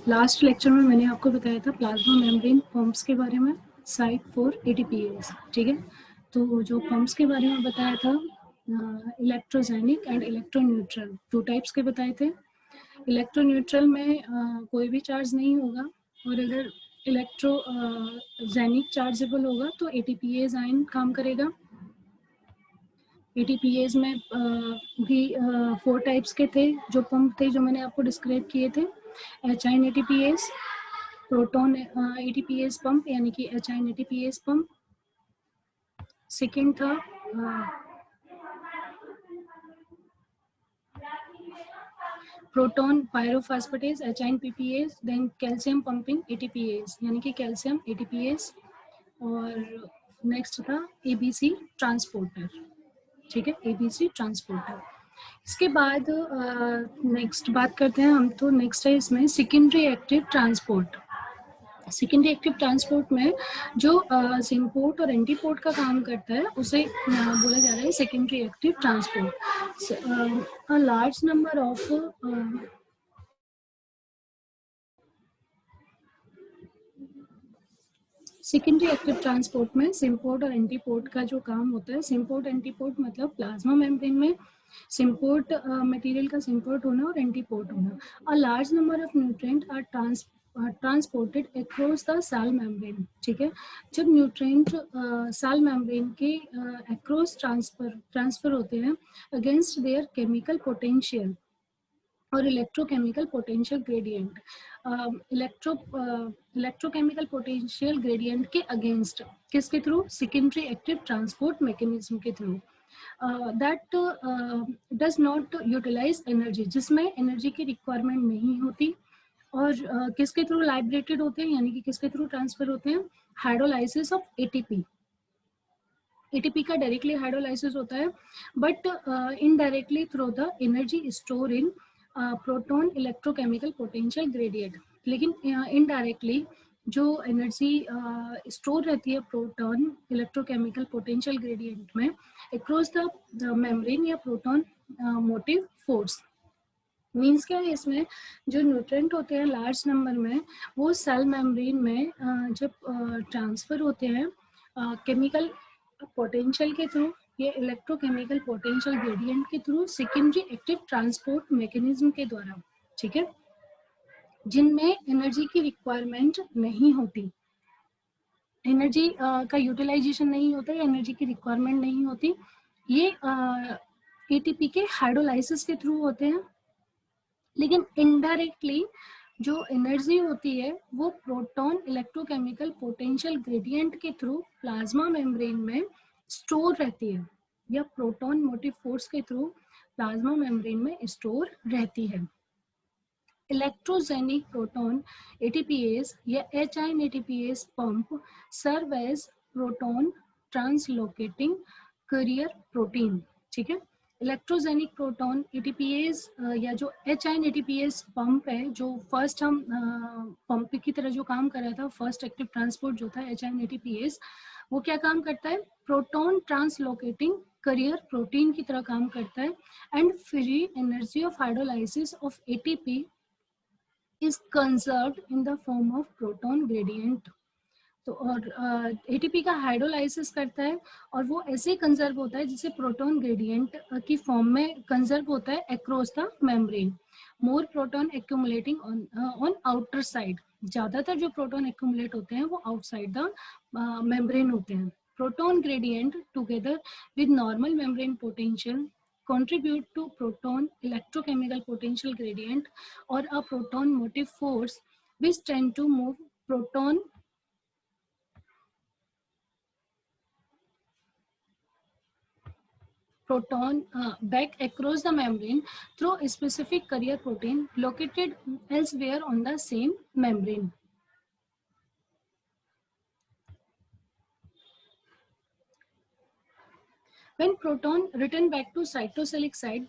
Last lecture में मैंने आपको बताया था प्लाज्मा मेम्ब्रेन पंप्स के बारे में, साइट फॉर एटीपीएस, ठीक है। तो जो पंप्स के बारे में बताया था, इलेक्ट्रोजेनिक एंड इलेक्ट्रोन्यूट्रल, 2 टाइप्स के बताए थे। इलेक्ट्रोन्यूट्रल में कोई भी चार्ज नहीं होगा, और अगर इलेक्ट्रोजेनिक चार्जेबल होगा तो एटीपीएस आयन काम करेगा। एटीपीएस में भी 4 टाइप्स के थे जो पंप थे, जो मैंने आपको डिस्क्राइब किए थे। H ion ATPase, proton ATPase pump यानी कि एचाइन एटीपीएस पंप। सेकेंड था proton pyrophosphatase H ion PPase, then calcium pumping ATPase यानी कि कैल्शियम एटीपीएस, और नेक्स्ट था एबीसी ट्रांसपोर्टर, ठीक है, एबीसी ट्रांसपोर्टर। इसके बाद नेक्स्ट बात करते हैं हम, तो नेक्स्ट है इसमें secondary active transport. Secondary active transport में जो सिम्पोर्ट और एंटीपोर्ट का काम करता है उसे बोला जा रहा है secondary active transport. A large number of secondary active transport में सिम्पोर्ट और एंटीपोर्ट का जो काम होता है, सिम्पोर्ट एंटीपोर्ट मतलब प्लाज्मा मेम्ब्रेन में सिम्पोर्ट मटेरियल का सिम्पोर्ट होना और एंटीपोर्ट होना। A large number of nutrient are transported across the cell membrane, ठीक है। जब न्यूट्रिएंट सेल मेम्ब्रेन के अक्रॉस ट्रांसफर होते हैं अगेंस्ट देयर केमिकल पोटेंशियल और electrochemical potential gradient, electrochemical potential gradient के अगेंस्ट, किसके through? Secondary active transport mechanism के through, that does not utilise energy, जिसमें एनर्जी की रिक्वायरमेंट नहीं होती, और किसके थ्रू लाइब्रेटेड होते हैं, यानी कि किसके थ्रू ट्रांसफर होते हैं? Hydrolysis of ATP. एटीपी का डायरेक्टली हाइड्रोलाइसिस होता है, but indirectly through the energy store in proton electrochemical potential gradient. लेकिन इनडायरेक्टली जो एनर्जी स्टोर रहती है प्रोटॉन इलेक्ट्रोकेमिकल पोटेंशियल ग्रेडियंट में अक्रॉस द मेम्ब्रेन या प्रोटॉन मोटिव फोर्स। मीन्स क्या है, इसमें जो न्यूट्रिएंट होते हैं लार्ज नंबर में, वो सेल मेम्ब्रेन में जब ट्रांसफर होते हैं केमिकल पोटेंशियल के थ्रू या इलेक्ट्रोकेमिकल पोटेंशियल ग्रेडियंट के through, secondary active transport mechanism के द्वारा, ठीक है, जिनमें एनर्जी की रिक्वायरमेंट नहीं होती, एनर्जी का यूटिलाइजेशन नहीं होता है, एनर्जी की रिक्वायरमेंट नहीं होती, ये एटीपी के हाइड्रोलाइसिस के थ्रू होते हैं। लेकिन इनडायरेक्टली जो एनर्जी होती है वो प्रोटॉन इलेक्ट्रोकेमिकल पोटेंशियल ग्रेडियंट के थ्रू प्लाज्मा मेम्ब्रेन में स्टोर रहती है, या प्रोटॉन मोटिव फोर्स के थ्रू प्लाज्मा मेम्ब्रेन में स्टोर रहती है। इलेक्ट्रोजेनिक प्रोटॉन एटीपीएस या H ion ATPase pump serve as proton translocating carrier protein, ठीक है। इलेक्ट्रोजेनिक प्रोटॉन एटीपीएस या जो एचाइन एटीपीएस पंप है, जो फर्स्ट हम पंप की तरह जो काम कर रहा था, फर्स्ट एक्टिव ट्रांसपोर्ट जो था एचाइन एटीपीएस, वो क्या काम करता है? प्रोटॉन ट्रांसलोकेटिंग कैरियर प्रोटीन की तरह काम करता है, and free energy of hydrolysis of ATP is conserved in the form of proton gradient। तो और एटीपी का हाइड्रोलाइसिस करता है और वो ऐसे कंजर्व होता है जिसे प्रोटॉन ग्रेडियंट की फॉर्म में कंजर्व होता है across the membrane. More proton accumulating on outer side, ज्यादातर जो प्रोटॉन एक्यूमुलेट होते हैं वो आउटसाइड द मेम्ब्रेन होते हैं। Proton gradient together with normal membrane potential contribute to proton electrochemical potential gradient or a proton motive force which tend to move proton back across the membrane through a specific carrier protein located elsewhere on the same membrane। When proton return back to cytosolic side,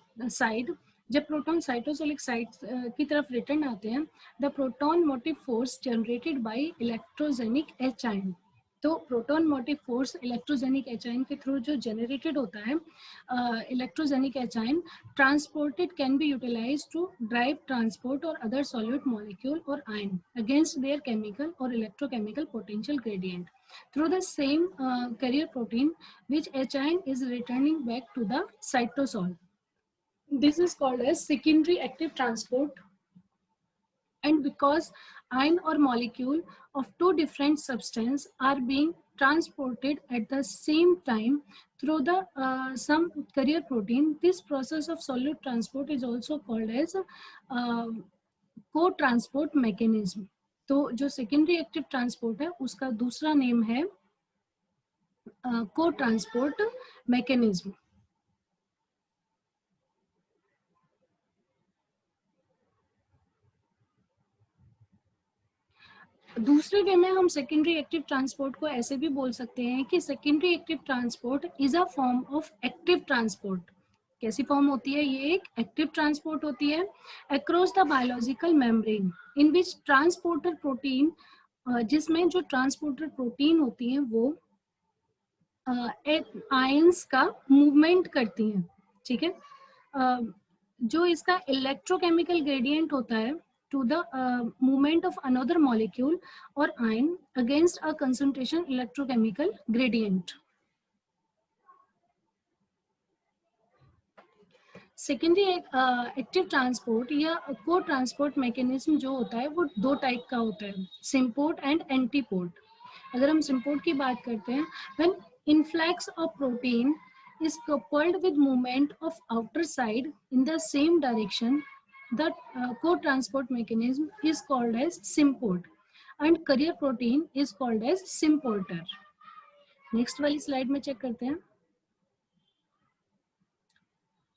जब proton cytosolic site की तरफ return आते हैं, the proton motive force generated by electrogenic H ion, तो proton motive force electrogenic एचाइन के through जो generated होता है, electrogenic एचाइन transported can be utilized to drive transport or other solute molecule or ion against their chemical or electrochemical potential gradient through the same carrier protein, which H-ion is returning back to the cytosol. This is called as secondary active transport. And because ion or molecule of two different substances are being transported at the same time through the some carrier protein, this process of solute transport is also called as co-transport mechanism. तो जो secondary active transport है उसका दूसरा name है को-ट्रांसपोर्ट mechanism. दूसरे वे में हम secondary active transport को ऐसे भी बोल सकते हैं कि secondary active transport is a form of active transport. कैसी फॉर्म होती है? ये एक एक्टिव ट्रांसपोर्ट होती है across the biological membrane in which transporter protein, जिसमें जो ट्रांसपोर्टर प्रोटीन होती है वो आयंस का मूवमेंट करती हैं. ठीक है. जो इसका इलेक्ट्रोकेमिकल ग्रेडियंट होता है to the movement of another molecule or ion against a concentration electrochemical gradient. Secondary active transport या को ट्रांसपोर्ट मैकेनिज्म जो होता है वो दो टाइप का होता है, सिम्पोर्ट एंड एंटीपोर्ट. अगर हम सिम्पोर्ट की बात करते हैं, when influx of protein is coupled with movement of outer side in the same direction, the co-transport mechanism is called as symport and carrier protein is called as symporter. Next वाली slide में check करते हैं.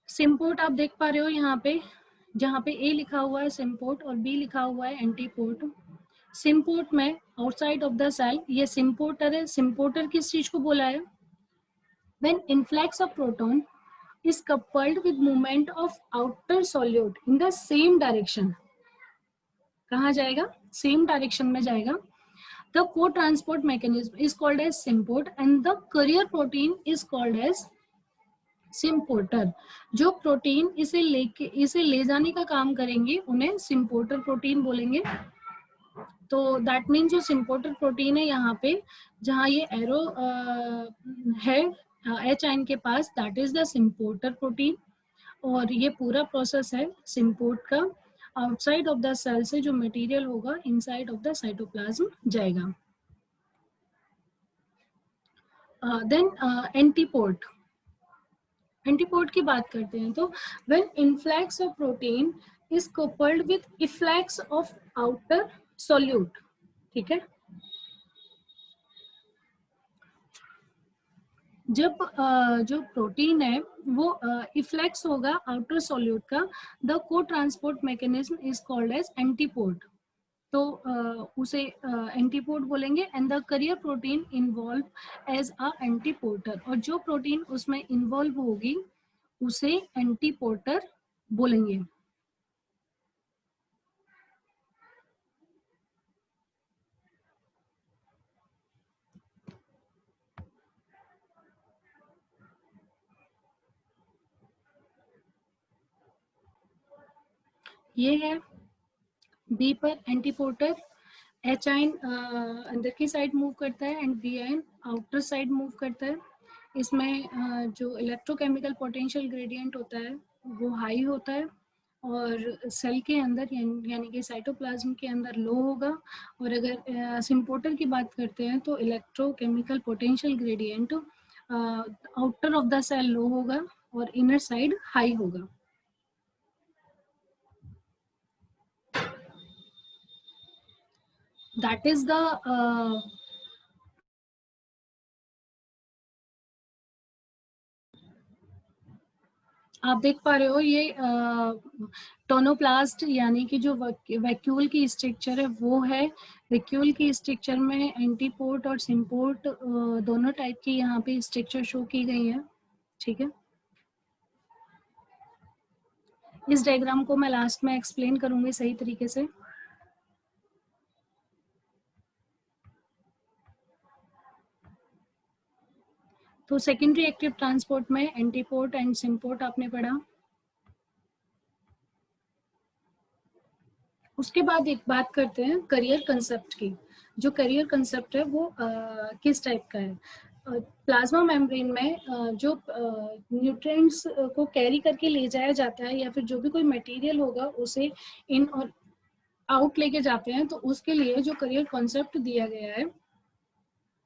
Symport आप देख पा रहे हो यहाँ पे, जहाँ पे ए लिखा हुआ है सिम्पोर्ट और बी लिखा हुआ है एंटीपोर्ट. सिम्पोर्ट में आउटसाइड ऑफ द सेल ये सिम्पोर्टर है. सिम्पोर्टर किस चीज को बोला है? When influx of proton is coupled with movement of outer solute in the same direction. कहाँ जाएगा? सेम डायरेक्शन में जाएगा. The co-transport mechanism is called as symport and the carrier protein is called as symporter. जो protein इसे ले जाने का काम करेंगे उन्हें सिम्पोर्टर प्रोटीन बोलेंगे. तो दैट मीन जो सिम्पोर्टर प्रोटीन है यहाँ पे जहाँ ये एरो है एच आइन के पास, दैट इज द सिम्पोर्टर प्रोटीन. और ये पूरा प्रोसेस है सिम्पोर्ट का. आउटसाइड ऑफ द सेल से जो मटेरियल होगा इनसाइड ऑफ द साइटोप्लाज्म जाएगा. Then antiport. एंटीपोर्ट की बात करते हैं तो when influx of protein is coupled with efflux of outer solute. ठीक है. जब जो प्रोटीन है वो इफ्लेक्स होगा आउटर सोल्यूट का, द को transport mechanism is called as antiport. तो उसे एंटीपोर्ट बोलेंगे. And the carrier protein involve as a antiporter. और जो प्रोटीन उसमें इन्वॉल्व होगी उसे एंटीपोर्टर बोलेंगे. ये है बी पर एंटीपोर्टर. एच आइन अंदर की साइड मूव करता है एंड बी आइन आउटर साइड मूव करता है. इसमें जो इलेक्ट्रोकेमिकल पोटेंशियल ग्रेडियंट होता है वो हाई होता है और सेल के अंदर यानी कि साइटोप्लाज्म के अंदर लो होगा. और अगर सिम्पोर्टर की बात करते हैं तो electrochemical potential gradient outer of the cell low होगा और इनर साइड हाई होगा. That is the आप देख पा रहे हो ये टोनोप्लास्ट यानी कि जो वैक्यूल की स्ट्रक्चर है वो है. वैक्यूल की स्ट्रक्चर में एंटीपोर्ट और सिम्पोर्ट दोनों टाइप की यहाँ पे स्ट्रक्चर शो की गई है. ठीक है. इस डायग्राम को मैं लास्ट में एक्सप्लेन करूंगी सही तरीके से. तो सेकेंडरी एक्टिव ट्रांसपोर्ट में एंटीपोर्ट एंड सिम्पोर्ट आपने पढ़ा। उसके बाद एक बात करते हैं करियर कंसेप्ट की। जो करियर कंसेप्ट है वो किस टाइप का है। प्लाज्मा मेम्ब्रेन में जो न्यूट्रिएंट्स को कैरी करके ले जाया जाता है, या फिर जो भी कोई मटेरियल होगा उसे इन और आउट लेके जाते हैं, तो उसके लिए जो करियर कॉन्सेप्ट दिया गया है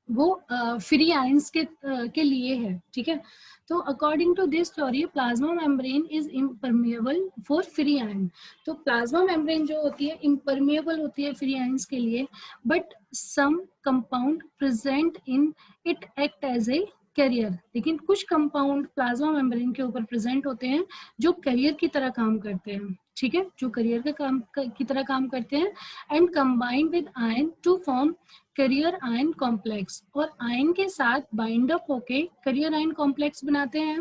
वो फ्री आयंस के लिए है, ठीक है। तो according to this theory plasma membrane is impermeable for free ion. तो प्लाज्मा मेम्ब्रेन जो होती है इम्परमेबल होती है फ्री आयंस के लिए, but some compound present in it act as a carrier. लेकिन कुछ कंपाउंड प्लाज्मा मेम्ब्रेन के ऊपर प्रेजेंट होते हैं जो कैरियर की तरह काम करते हैं, ठीक है, जो कैरियर का काम की तरह काम करते हैं, and combined with ion to form carrier ion complex. और आयन के साथ बाइंड अप होके करियर आयन कॉम्प्लेक्स बनाते हैं,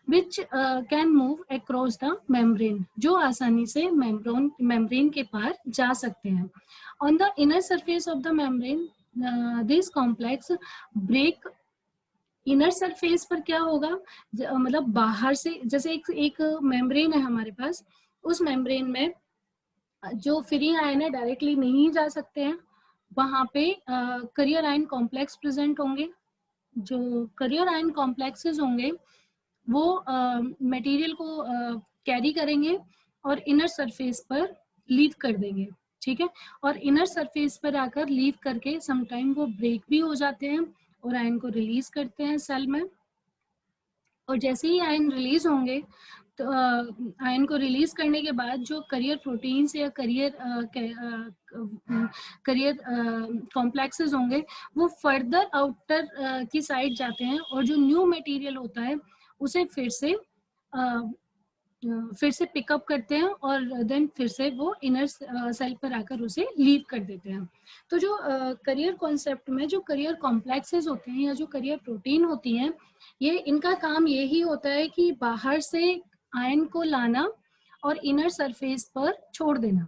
which can move across the membrane, जो आसानी से मेम्ब्रेन के पार जा सकते हैं। On the inner surface of the membrane this complex break. Inner surface पर क्या होगा, मतलब बाहर से, जैसे एक मेम्ब्रेन है हमारे पास, उस मेम्ब्रेन में जो फ्री आयन है डायरेक्टली नहीं जा सकते हैं, वहां पे करियर आयन कॉम्प्लेक्स प्रेजेंट होंगे। जो करियर आयन कॉम्प्लेक्सेस होंगे वो मटेरियल को कैरी करेंगे और इनर सरफेस पर लीव कर देंगे, ठीक है। और इनर सरफेस पर आकर लीव करके समटाइम वो ब्रेक भी हो जाते हैं और आयन को रिलीज करते हैं सेल में। और जैसे ही आयन रिलीज होंगे, तो आयन को रिलीज करने के बाद जो करियर प्रोटीन्स या करियर कॉम्प्लेक्सेस होंगे वो फर्दर आउटर की साइड जाते हैं, और जो न्यू मटेरियल होता है उसे फिर से पिकअप करते हैं, और देन फिर से वो इनर सेल पर आकर उसे लीव कर देते हैं। तो जो करियर कॉन्सेप्ट में जो करियर कॉम्प्लेक्सेस होते हैं या जो करियर प्रोटीन होती हैं, ये इनका काम यही होता है कि बाहर से आयन को लाना और इनर सरफेस पर छोड़ देना,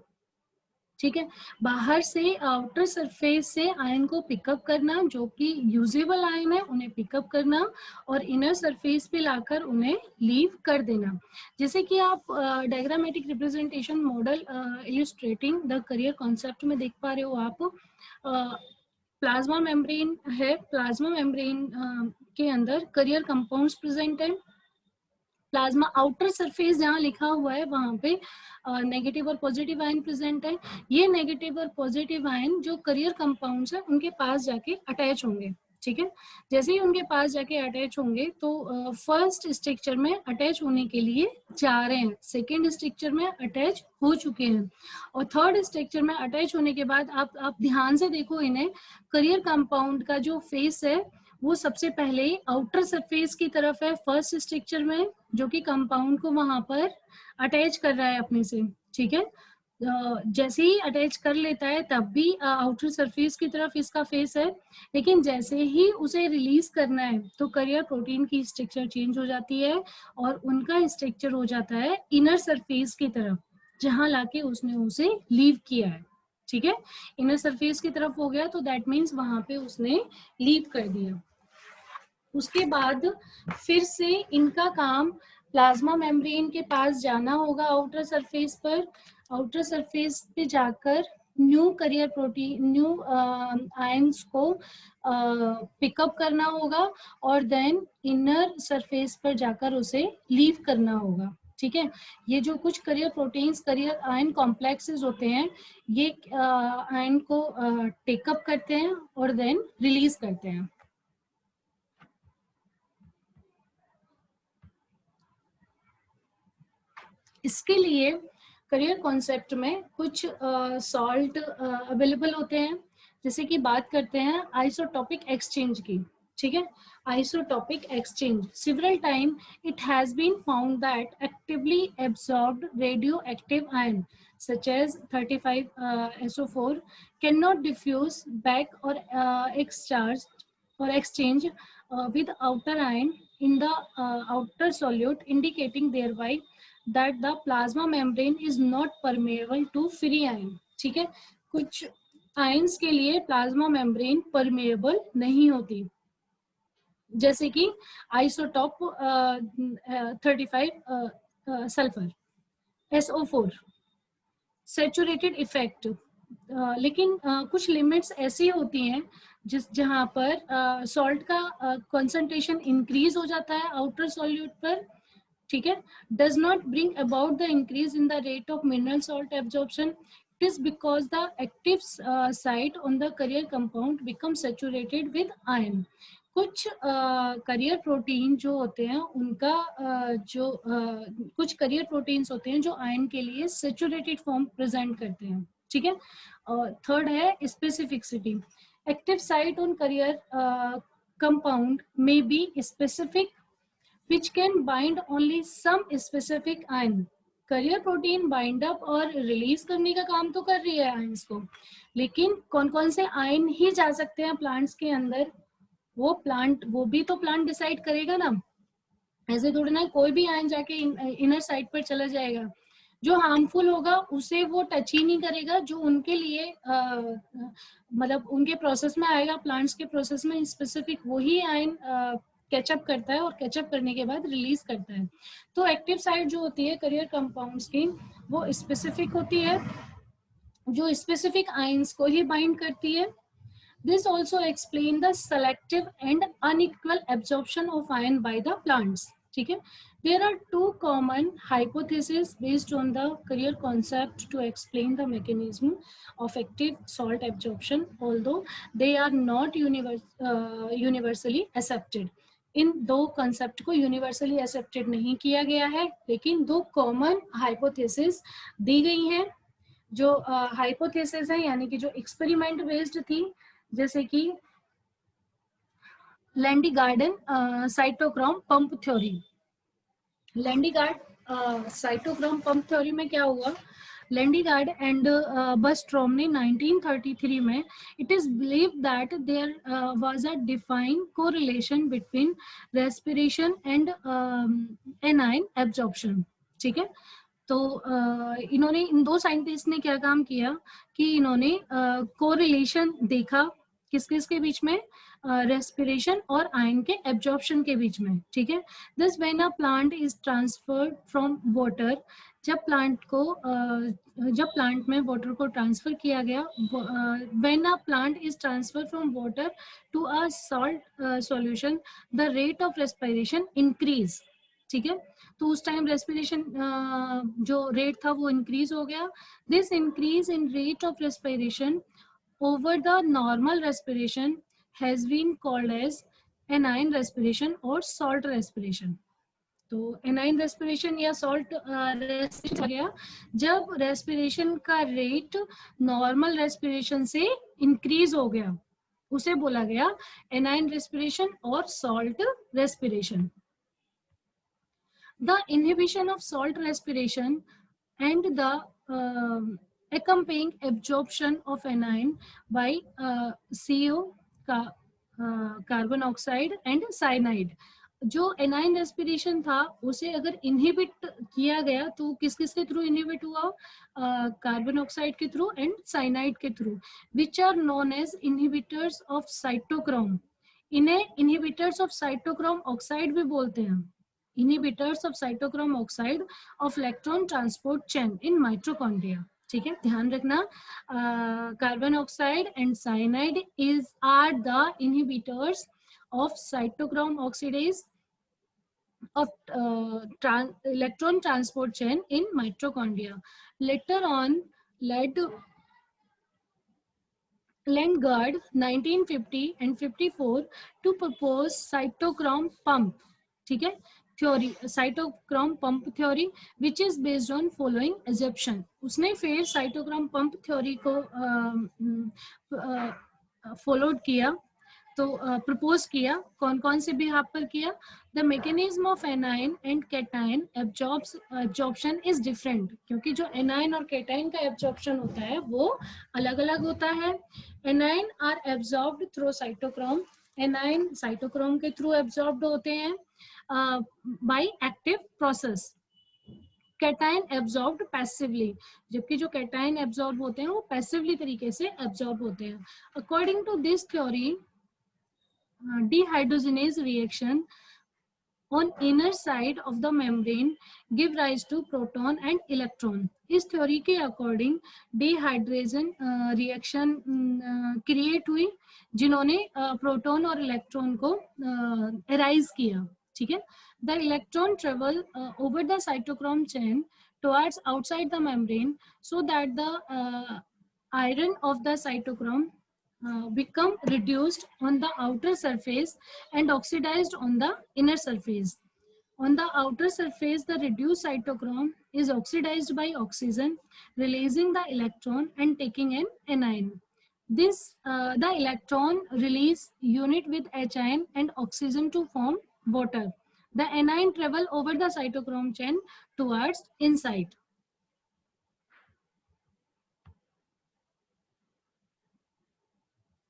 ठीक है। बाहर से आउटर सरफेस से आयन को पिकअप करना, जो कि यूजेबल आयन है उन्हें पिकअप करना, और इनर सरफेस पे लाकर उन्हें लीव कर देना। जैसे कि आप diagrammatic representation model illustrating the career concept में देख पा रहे हो आप। प्लाज्मा मेम्ब्रेन है, प्लाज्मा मेम्ब्रेन के अंदर करियर कंपाउंड्स प्रेजेंट है। प्लाज्मा आउटर सरफेस जहां लिखा हुआ है वहां पे नेगेटिव और पॉजिटिव आयन प्रेजेंट है। ये नेगेटिव और पॉजिटिव आयन जो करियर कंपाउंड्स है उनके पास जाके अटैच होंगे, ठीक है। जैसे ही उनके पास जाके अटैच होंगे तो फर्स्ट स्ट्रक्चर में अटैच होने के लिए जा रहे हैं, सेकेंड स्ट्रक्चर में अटैच हो चुके हैं, और थर्ड स्ट्रक्चर में अटैच होने के बाद आप ध्यान से देखो इन्हें, करियर कंपाउंड का जो फेस है वो सबसे पहले आउटर सरफेस की तरफ है फर्स्ट स्ट्रक्चर में, जो कि कंपाउंड को वहां पर अटैच कर रहा है अपने से, ठीक है। जैसे ही अटैच कर लेता है तब भी आउटर सरफेस की तरफ इसका फेस है, लेकिन जैसे ही उसे रिलीज करना है तो करियर प्रोटीन की स्ट्रक्चर चेंज हो जाती है और उनका स्ट्रक्चर हो जाता है इनर सरफेस की तरफ, जहां लाके उसने उसे लीव किया है, ठीक है। इनर सरफेस की तरफ हो गया तो दैट मीन्स वहां पे उसने लीव कर दिया। उसके बाद फिर से इनका काम प्लाज्मा मेम्ब्रेन के पास जाना होगा आउटर सरफेस पर, आउटर सरफेस पे जाकर new career protein, new ions को पिकअप करना होगा, और देन इनर सरफेस पर जाकर उसे लीव करना होगा, ठीक है। ये जो कुछ career proteins, career ion complexes होते हैं, ये आयन को टेकअप करते हैं और देन रिलीज करते हैं। इसके लिए करियर कॉन्सेप्ट में कुछ सॉल्ट अवेलेबल होते हैं, जैसे कि बात करते हैं आइसोटॉपिक एक्सचेंज की, ठीक है। Isotopic exchange, several time it has been found that actively absorbed radioactive ion such as 35 SO4 cannot diffuse back or exchange with outer ion in the outer solute, indicating thereby that the plasma membrane is not permeable to free ion, ठीक है। कुछ ions के लिए plasma membrane permeable नहीं होती, जैसे कि isotope 35 sulphur, SO4, saturated effect. लेकिन कुछ लिमिट्स ऐसी होती हैं जहां पर सॉल्ट का कंसंट्रेशन इंक्रीज हो जाता है आउटर सॉल्यूट पर, ठीक है, does not bring about the increase in the rate of mineral salt absorption. It is because the active site on the career compound become saturated with iron. कुछ career protein जो होते हैं उनका कुछ career proteins होते हैं जो ion के लिए सैचुरेटेड फॉर्म प्रेजेंट करते हैं, ठीक है। और थर्ड है specificity. Active site on career compound may be specific which can bind only some specific ion। Career protein bind up और रिलीज करने का काम तो कर रही है आयंस को, लेकिन कौन कौन से आयन ही जा सकते हैं प्लांट्स के अंदर, वो भी तो प्लांट डिसाइड करेगा ना। ऐसे थोड़ी ना कोई भी आयन जाके इनर साइड पर चला जाएगा। जो हार्मफुल होगा उसे वो टच ही नहीं करेगा, जो उनके लिए मतलब उनके प्रोसेस में आएगा, प्लांट्स के प्रोसेस में स्पेसिफिक वही आयन कैचअप करता है और कैचअप करने के बाद रिलीज करता है। तो एक्टिव साइट जो होती है करियर कंपाउंड्स की, वो स्पेसिफिक होती है, जो स्पेसिफिक आयंस को ही बाइंड करती है। This also explain the selective and unequal absorption of iron by the plants. ठीक है। There are two common hypotheses based on the Carrier concept to explain the mechanism of active salt absorption, although they are not universally accepted. इन दो concept को universally accepted नहीं किया गया है, लेकिन दो कॉमन हाइपोथेसिस दी गई हैं। जो हाइपोथेसिस है यानी कि जो एक्सपेरिमेंट बेस्ड थी, जैसे कि Lundegardh cytochrome pump theory. Lundegardh cytochrome pump theory में क्या हुआ, लैंडीगार्ड एंड बस्ट्रोम ने 1933 में, it is believe that there was a defined correlation between respiration and anion absorption, ठीक है। तो इन्होंने, इन दो साइंटिस्ट ने क्या काम किया कि इन्होंने कोरिलेशन देखा किस किस के बीच में, रेस्पिरेशन और आयन के एब्जॉर्प्शन के बीच में, ठीक है। This when a plant is transferred from water, जब प्लांट में वाटर को ट्रांसफर किया गया, when a plant is transfer from water to a salt solution, the rate of respiration increase, ठीक है। तो उस टाइम रेस्पिरेशन जो रेट था वो इंक्रीज हो गया। This increase in rate of respiration over the normal respiration has been called as anion respiration or salt respiration। तो एनाइन रेस्पिरेशन या सॉल्ट रेस्पिरेशन हो गया जब रेस्पिरेशन का रेट नॉर्मल रेस्पिरेशन से इंक्रीज हो गया, उसे बोला गया एनाइन रेस्पिरेशन और salt respiration. The inhibition of salt respiration and the accompanying absorption of anion by CO का कार्बन ऑक्साइड एंड साइनाइड। जो एनाइन रेस्पिरेशन था उसे अगर इनहिबिट किया गया तो किस किस के थ्रू इनहिबिट हुआ, कार्बन ऑक्साइड के थ्रू एंड साइनाइड के through, which are known as inhibitors of cytochrome. इन्हें इनहिबिटर्स ऑफ साइटोक्रोम ऑक्साइड भी बोलते हैं, inhibitors of cytochrome oxide of electron transport chain in mitochondria, ठीक है। ध्यान रखना, carbon oxide and cyanide are the inhibitors of cytochrome oxidase of electron transport chain in mitochondria. Later on, Landgaard 1950 and 54 to propose cytochrome pump, ठीक है, theory, cytochrome pump theory, which is based on following assumption. उसने फिर cytochrome pump theory को followed किया, तो propose किया, कौन कौन से बिहाफ पर किया, the mechanism of anion and cation absorption is different, क्योंकि जो एनाइन और कैटाइन का एब्जॉर्प्शन होता है वो अलग अलग होता है। Anion are absorbed through cytochrome, anion cytochrome के थ्रू एब्जॉर्ब्ड होते हैं by active process. Cation absorbed passively, जबकि जो कैटाइन एब्जॉर्ब होते हैं वो पैसिवली तरीके से एब्जॉर्ब होते हैं। According to this theory, dehydrogenase reaction on inner side of the membrane give rise to proton and electron. इस थ्योरी के अकॉर्डिंग डिहाइड्रेशन रिएक्शन क्रिएट हुई जिन्होंने प्रोटॉन और इलेक्ट्रॉन को एराइज किया. ठीक है. The electron travel over the cytochrome chain towards outside the membrane so that the iron of the cytochrome become reduced on the outer surface and oxidized on the inner surface. On the outer surface, the reduced cytochrome is oxidized by oxygen, releasing the electron and taking an anion. The electron release unit with H ion and oxygen to form water. The anion travel over the cytochrome chain towards inside.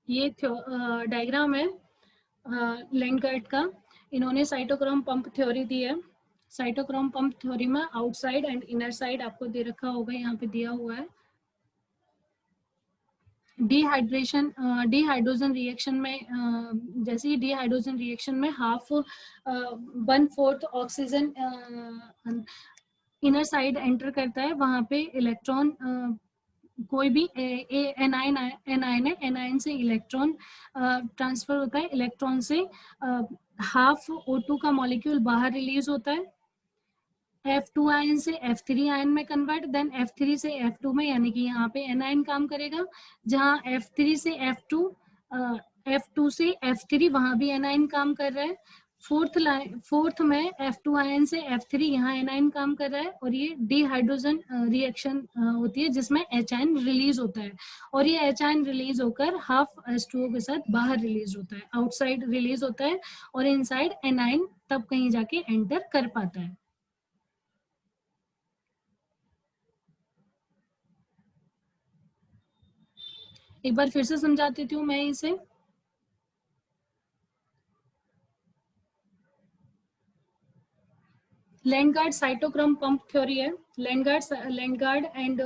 ये diagram है लैंडगार्ड का. इन्होंने cytochrome pump theory दी है. Cytochrome pump theory में outside and inner side आपको दे रखा होगा, यहाँ पे दिया हुआ है. डिहाइड्रोजन रिएक्शन में जैसे ही डिहाइड्रोजन रिएक्शन में half 1/4 oxygen inner side enter करता है, वहां पे इलेक्ट्रॉन कोई भी एनायन है, एनायन से इलेक्ट्रॉन ट्रांसफर होता है. इलेक्ट्रॉन से हाफ O2 का मॉलिक्यूल बाहर रिलीज होता है. F2 आयन से F3 आयन में कन्वर्ट, देन F3 से F2 में, यानी कि यहाँ पे एनायन काम करेगा. जहाँ F3 से F2, F2 से F3 वहां भी एनायन काम कर रहा है. फोर्थ में F2 आयन से F3 यहाँ एनायन काम कर रहा है. और ये डिहाइड्रोजन रिएक्शन होती है जिसमें H आयन रिलीज होता है. और ये H आयन रिलीज होकर हाफ H2O के साथ बाहर रिलीज होता है, आउटसाइड रिलीज होता है. और इनसाइड एनायन तब कहीं जाके एंटर कर पाता है. एक बार फिर से समझा देती हूँ मैं इसे. लैंडगार्ड साइटोक्रोम पंप थ्योरी है. लैंडगार्ड एंड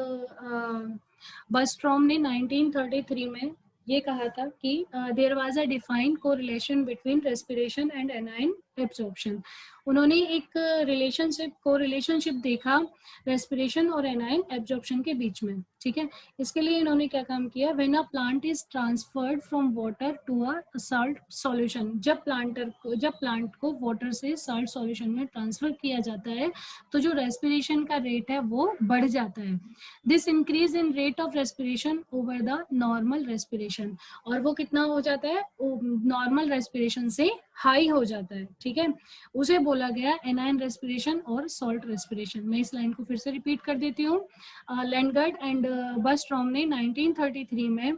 बस्ट्रॉम ने 1933 में ये कहा था कि there was a defined correlation between respiration and anion absorption. उन्होंने एक रिलेशनशिप देखा रेस्पिरेशन और एनायन एब्जॉर्प्शन के बीच में. ठीक है. इसके लिए इन्होंने क्या काम किया, when a plant is transferred from water to a salt solution, जब प्लांट को वाटर से साल्ट सॉल्यूशन में ट्रांसफर किया जाता है तो जो रेस्पिरेशन का रेट है वो बढ़ जाता है. This increase in rate of respiration over the normal respiration. और वो कितना हो जाता है, नॉर्मल रेस्पिरेशन से हाई हो जाता है. ठीक है. उसे बोला गया एनायन रेस्पिरेशन और सॉल्ट रेस्पिरेशन. मैं इस लाइन को फिर से रिपीट कर देती हूँ. लैंडगार्ड एंड बस्ट्रॉम ने 1933 में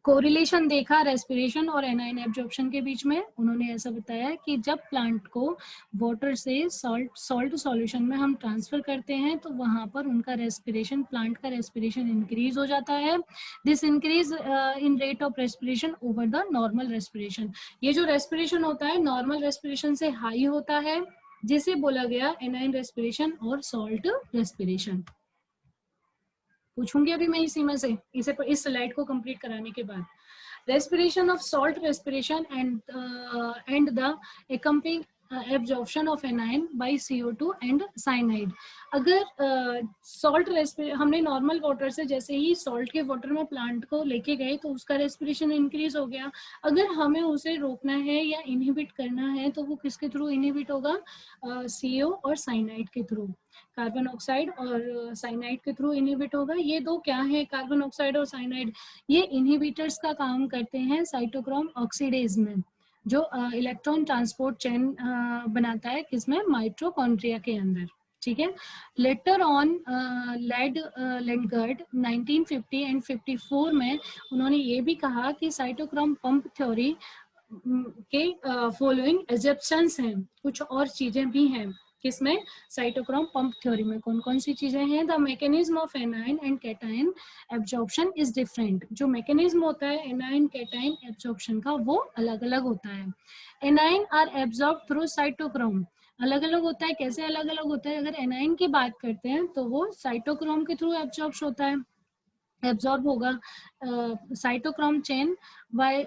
कोरिलेशन देखा रेस्पिरेशन और एनायन एब्जॉर्प्शन के बीच में. उन्होंने ऐसा बताया कि जब प्लांट को वाटर से सॉल्ट सॉल्यूशन में हम ट्रांसफर करते हैं तो वहां पर उनका रेस्पिरेशन, प्लांट का रेस्पिरेशन इंक्रीज हो जाता है. This increase in rate of respiration over the normal respiration. ये जो रेस्पिरेशन होता है नॉर्मल रेस्पिरेशन से हाई होता है, जिसे बोला गया एनायन रेस्पिरेशन और सॉल्ट रेस्पिरेशन. पूछूंगी अभी मैं इसी में से, इस स्लाइड को कंप्लीट कराने के बाद. respiration of salt respiration and the accompanying absorption of anion by CO2 and cyanide. अगर सॉल्ट हमने नॉर्मल वाटर से जैसे ही सॉल्ट के वाटर में प्लांट को लेके गए तो उसका रेस्पिरेशन इंक्रीज हो गया. अगर हमें उसे रोकना है या इनहिबिट करना है तो वो किसके थ्रू इनहिबिट होगा, CO और साइनाइड के थ्रू. कार्बन ऑक्साइड और साइनाइड के थ्रू इनहिबिट होगा. ये दो क्या है, कार्बन ऑक्साइड और साइनाइड, ये इनहिबिटर्स का काम करते हैं साइटोक्रोम ऑक्सीडेज में, जो इलेक्ट्रॉन ट्रांसपोर्ट चेन बनाता है किसमें, माइटोकॉन्ड्रिया के अंदर. ठीक है. लेटर ऑन लैंडगार्ड 1950 एंड 54 में उन्होंने ये भी कहा कि साइटोक्रोम पंप थ्योरी के फॉलोइंग एजप्शंस हैं, कुछ और चीजें भी हैं. किसमें, साइटोक्रोम पंप थ्योरी में कौन कौन सी चीजें हैं. The mechanism of anion and cation absorption is different. जो मैकेनिज्म होता है एनायन कैटायन एब्जॉर्प्शन का वो अलग अलग होता है. Anion are absorb through cytochrome. अलग अलग होता है. कैसे अलग अलग होता है, अगर एनायन की बात करते हैं तो वो साइटोक्रोम के थ्रू एब्जॉर्ब होता है. एब्जॉर्ब होगा cytochrome chain by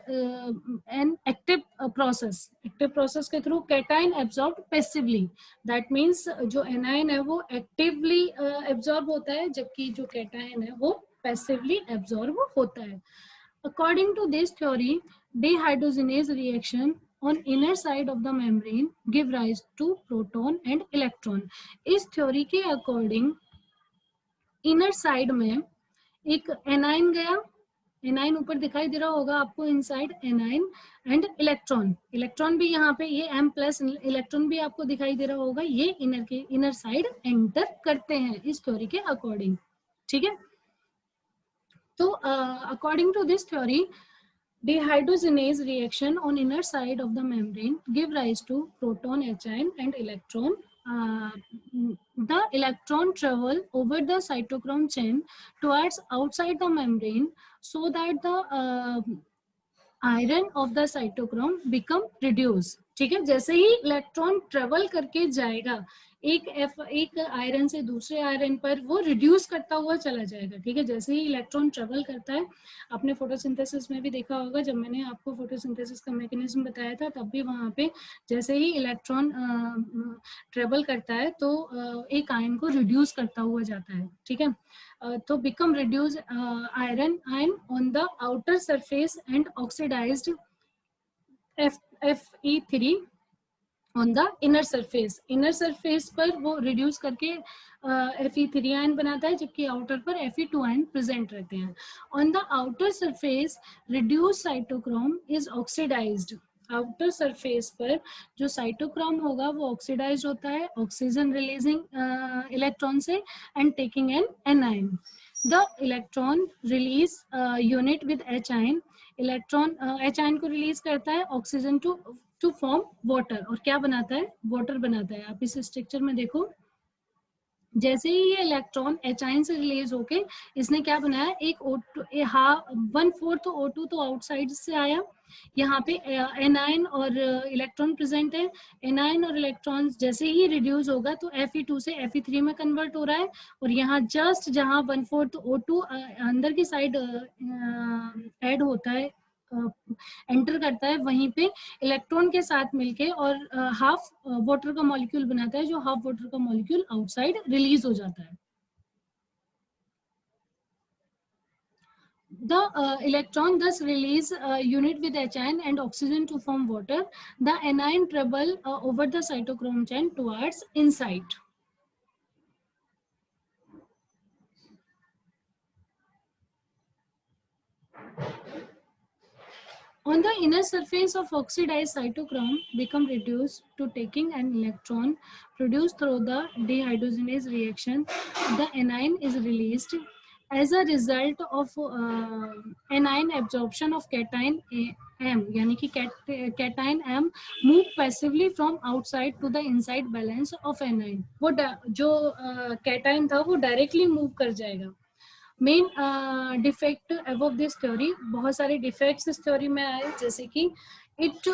an active process के through cation absorb passively. That means जो एनाइन है वो एक्टिवली एब्जॉर्ब होता है, जबकि जो कैटाइन है वो पैसिवली एब्जॉर्ब होता है। According to this theory, dehydrogenase reaction on inner side of the membrane give rise to proton and electron। इस थ्योरी के अकॉर्डिंग इनर साइड में एक एनाइन गया, एनाइन ऊपर दिखाई दे रहा होगा आपको इनसाइड एनाइन, एंड इलेक्ट्रॉन भी यहाँ पे ये M प्लस इलेक्ट्रॉन भी आपको दिखाई दे रहा होगा, ये इनर साइड एंटर करते हैं इस थ्योरी के अकॉर्डिंग। ठीक है, तो according to this theory, dehydrogenase reaction on inner side of the membrane give rise to proton, H-ion and electron. Uh, the electron travel over the cytochrome chain towards outside the membrane so that the iron of the cytochrome become reduced। ठीक है, जैसे ही electron travel करके जाएगा एक iron से दूसरे iron पर, वो रिड्यूस करता हुआ चला जाएगा। ठीक है, जैसे ही इलेक्ट्रॉन ट्रेवल करता है, आपने फोटोसिंथेसिस में भी देखा होगा, जब मैंने आपको फोटोसिंथेसिस का मैकेनिज्म बताया था तब भी वहां पे जैसे ही इलेक्ट्रॉन ट्रेवल करता है तो एक आयन को रिड्यूस करता हुआ जाता है। ठीक है, तो become reduced iron on the outer surface and oxidized Fe3 on the inner surface। inner surface पर वो reduce करके Fe3 आयन बनाता है, जबकि outer पर Fe2 आयन present रहते हैं। on the outer surface reduced cytochrome is oxidized। Outer surface पर जो साइटोक्रोम होगा वो ऑक्सीडाइज होता है ऑक्सीजन रिलीजिंग इलेक्ट्रॉन से and taking an A9. The electron release unit with H ion, electron H ion को रिलीज करता है ऑक्सीजन टू फॉर्म वाटर, और क्या बनाता है, वाटर बनाता है। आप इस स्ट्रक्चर में देखो, जैसे ही ये इलेक्ट्रॉन एच आयन से रिलीज होके इसने क्या बनाया, एक O2 1/4 O2 तो आउटसाइड से आया, यहाँ पे एनाइन और इलेक्ट्रॉन प्रेजेंट है। एनाइन और इलेक्ट्रॉन जैसे ही रिड्यूस होगा तो Fe2 से Fe3 में कन्वर्ट हो रहा है, और यहाँ जस्ट जहाँ 1/4 O2 अंदर की साइड ऐड होता है, एंटर करता है, वहीं पे इलेक्ट्रॉन के साथ मिलके और हाफ वाटर का मॉलिक्यूल बनाता है, जो हाफ वाटर का मॉलिक्यूल आउटसाइड रिलीज हो जाता है। The electron thus release unit with H-ion and oxygen to form water. The anion travel over the cytochrome chain towards inside. On the inner surface of oxidized cytochrome become reduced to taking an electron produced through the dehydrogenase reaction. The anion is released. As a result of anion absorption of cation M, यानी कि cation M move passively from outside to the inside balance of anion। वो जो cation था वो directly move कर जाएगा। Main defect above this theory, बहुत सारे डिफेक्ट्स इस थ्योरी में आए, जैसे कि it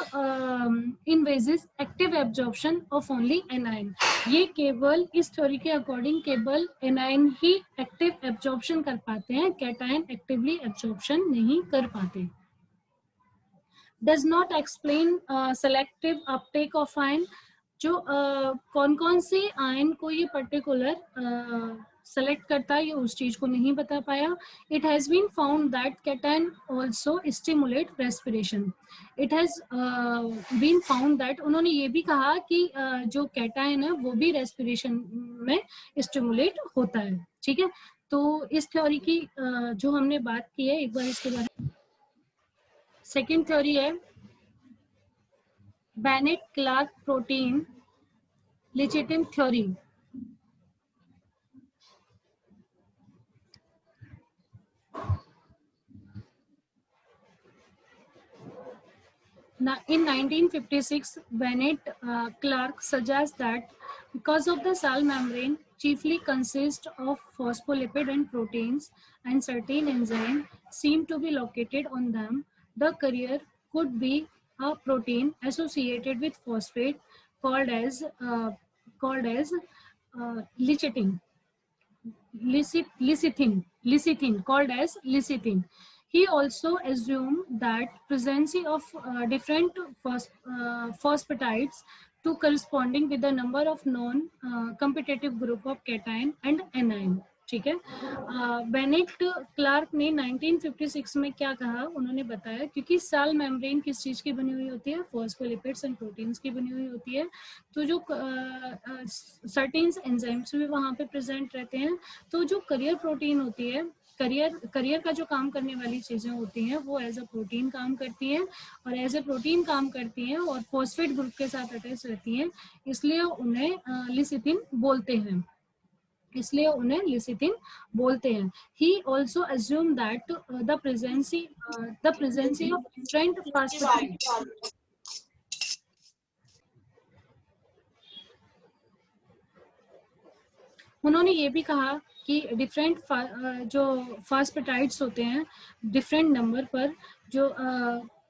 envisages active absorption of only anion. ये केवल इस थ्योरी के अकॉर्डिंग केवल एनाइन ही एक्टिव एब्जॉर्प्शन कर पाते हैं, कैटायन एक्टिवली एब्जॉर्प्शन नहीं कर पाते। Does not explain selective Uptake of ion. जो कौन कौन से आयन को ये पर्टिकुलर सेलेक्ट करता है, ये उस चीज को नहीं बता पाया। It has been found that cation also stimulate respiration. It has been found that, उन्होंने ये भी कहा कि जो कैटायन है वो भी रेस्पिरेशन में स्टिमुलेट होता है। ठीक है, तो इस थ्योरी की जो हमने बात की है, एक बार इसके बारे में। सेकेंड थ्योरी है Bennett Clark protein lecithin theory. In 1956, Bennett Clark suggests that because of the cell membrane chiefly consists of phospholipid and proteins, and certain enzymes seem to be located on them, the carrier could be a protein associated with phosphate called as lecithin. lecithin, called as lecithin. He also assumed that presence of different phosphatides to corresponding with the number of non competitive group of cation and anion. ठीक है. Bennett Clark ने 1956 में क्या कहा, उन्होंने बताया, क्योंकि cell membrane किस चीज की बनी हुई होती है, फॉस्फोलिपिड्स एंड प्रोटीन्स की बनी हुई होती है. तो जो सर्टेन एंजाइम्स भी वहां पे प्रेजेंट रहते हैं. तो जो करियर प्रोटीन होती है, करियर का जो काम करने वाली चीजें होती हैं वो एज अ प्रोटीन काम करती हैं, और एज ए प्रोटीन काम करती हैं और फॉस्फेट ग्रुप के साथ अटैच रहती हैं, इसलिए उन्हें लिसिथिन बोलते हैं. इसलिए उन्हें लिसिथिन बोलते हैं. He also assume that the presence of different phosphatide. उन्होंने ये भी कहा कि डिफरेंट जो फास्फेटाइड्स होते हैं डिफरेंट नंबर पर, जो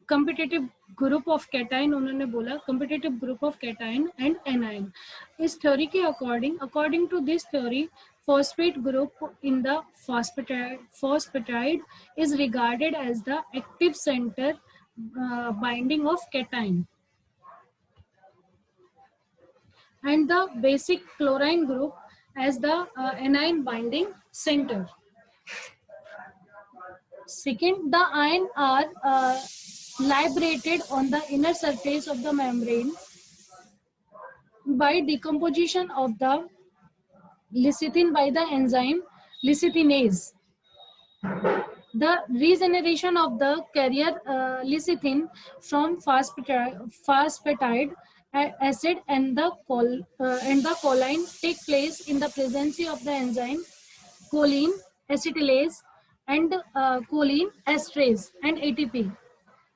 competitive group of cation, उन्होंने बोला competitive group of cation and anion. इस थ्योरी के according to this theory, phosphate group in the phosphatide is regarded as the active center binding of cation, and the basic chlorine group as the anion binding center. Second, the ion are liberated on the inner surface of the membrane by decomposition of the lecithin by the enzyme lecithinase. The regeneration of the carrier lecithin from phosphatide acid and the choline take place in the presence of the enzyme choline acetylase and choline esterase and ATP.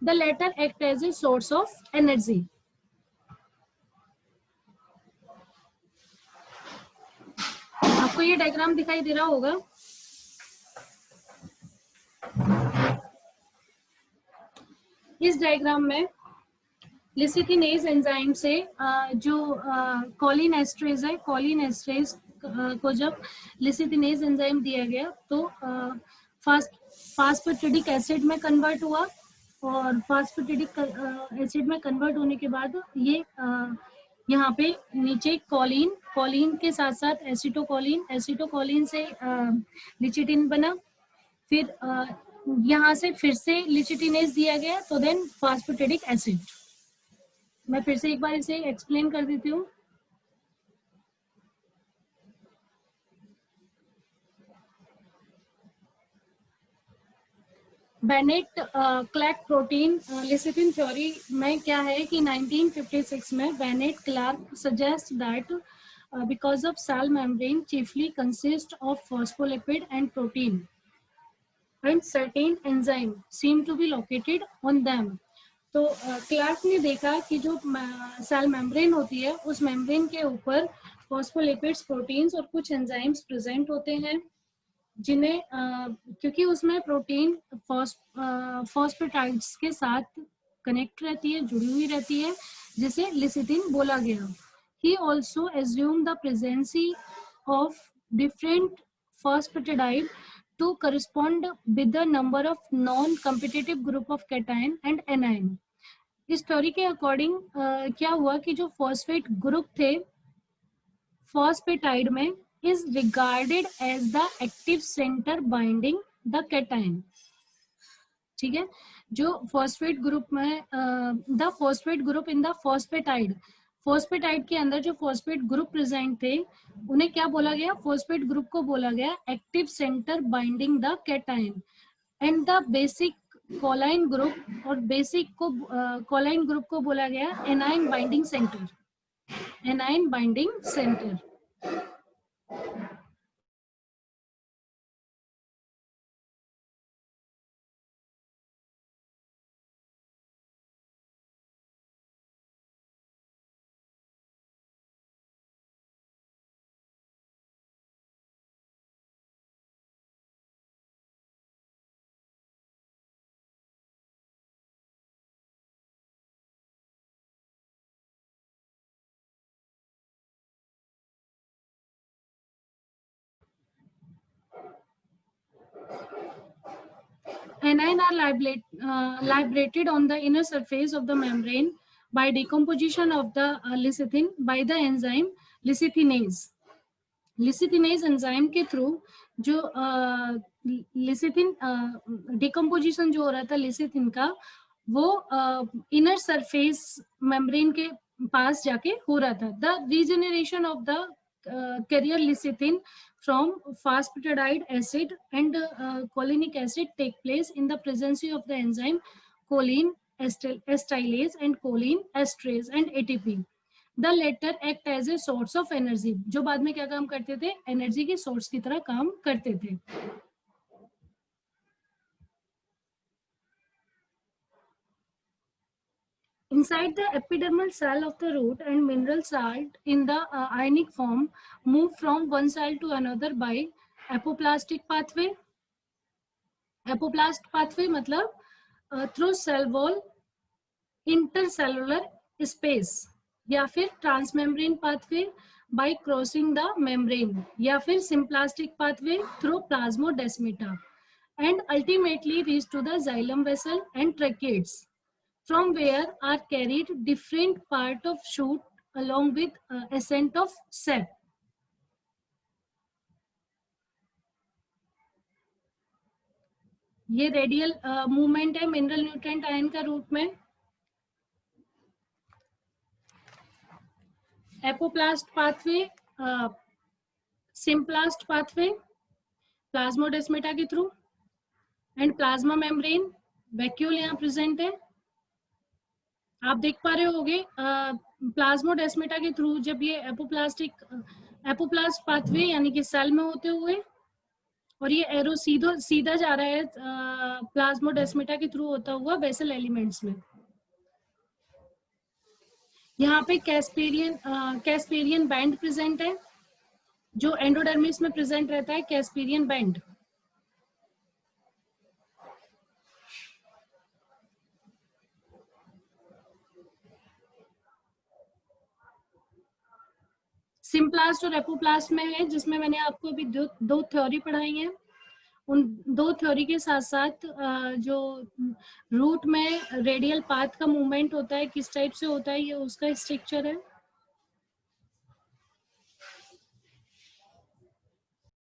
The latter act as a source of energy. आपको ये diagram दिखाई दे रहा होगा. इस diagram में लिसिथिनेज enzyme से जो choline esterase है, कोलिन एस्ट्रेज को जब लिसिथिनेज एंजाइम दिया गया तो फास्फेटिडिक एसिड में कन्वर्ट हुआ, और फास्फेटिडिक एसिड में कन्वर्ट होने के बाद ये यहाँ पे नीचे कोलिन के साथ साथ एसिटोकोलिन से लिचिटिन बना. फिर यहाँ से फिर से लिचिटिनेज दिया गया, तो देन फास्फेटिडिक एसिड. मैं फिर से एक बार इसे एक्सप्लेन कर देती हूँ. Bennett Clark protein lecithin theory में क्या है कि 1956 में Bennett Clark suggest that because of cell membrane chiefly consist of phospholipid and protein and certain enzyme seem to be located on them. तो क्लार्क ने देखा कि जो सेल मेम्ब्रेन होती है उस मेम्ब्रेन के ऊपर फॉस्फोलिपिड्स, प्रोटीन्स और कुछ एंजाइम्स प्रेजेंट होते हैं, जिन्हें क्योंकि उसमें प्रोटीन फॉस्फेटाइड्स के साथ कनेक्ट रहती है, जुड़ी हुई रहती है, जिसे लिसिथिन बोला गया. He also assume the presence of different phosphatide to correspond with the number of non-competitive group of cation and anion. इस थ्योरी के अकॉर्डिंग क्या हुआ कि जो फॉस्फेट ग्रुप थे फॉस्फेटाइड में is regarded as the active center binding the cation. ठीक है. जो फॉस्फेट ग्रुप में the phosphate group in the phosphatide के अंदर जो फॉस्फेट ग्रुप प्रेजेंट थे उन्हें क्या बोला गया, फॉस्फेट ग्रुप को बोला गया active centre binding the cation. And the basic कोलाइन group और बेसिक को कोलाइन ग्रुप को बोला गया A9 binding centre. Anion are liberated on the inner surface of the membrane by decomposition of the lecithin by the enzyme lecithinase. Lecithinase enzyme के through जो lecithin decomposition जो हो रहा था लिसिथिन का, वो इनर सरफेस मेम्ब्रेन के पास जाके हो रहा था. The regeneration of the carrier lecithin from phosphatidide acid and cholic acid take place in the presence of the enzyme choline acetylase and choline esterase and ATP. The latter act as a source of energy. जो बाद में क्या काम करते थे, energy के source की तरह काम करते थे. Inside the epidermal cell of the root and mineral salt in the ionic form move from one cell to another by apoplastic pathway. Apoplast pathway मतलब through cell wall, intercellular space, या फिर transmembrane pathway by crossing the membrane, या फिर symplastic pathway through plasmodesmata, and ultimately reach to the xylem vessel and tracheids, from where are carried different part of shoot along with ascent of sap. ये radial movement है mineral nutrient ion का root में. Apoplast pathway, symplast pathway plasmodesmata के through, and plasma membrane vacuole यहाँ present है. आप देख पा रहे होगे प्लाज्मोडेस्मेटा के थ्रू जब ये एपोप्लास्ट पाथवे यानी कि सेल में होते हुए, और ये एरो सीधा जा रहा है प्लाज्मोडेस्मेटा के थ्रू होता हुआ वेसल एलिमेंट्स में. यहाँ पे कैस्पेरियन बैंड प्रेजेंट है जो एंडोडर्मिस में प्रेजेंट रहता है. कैस्पेरियन बैंड सिम्प्लास्ट और एपोप्लास्ट में है, जिसमें मैंने आपको अभी दो थ्योरी पढ़ाई है. उन दो थ्योरी के साथ साथ जो रूट में रेडियल पाथ का मूवमेंट होता है किस टाइप से होता है, ये उसका स्ट्रक्चर है.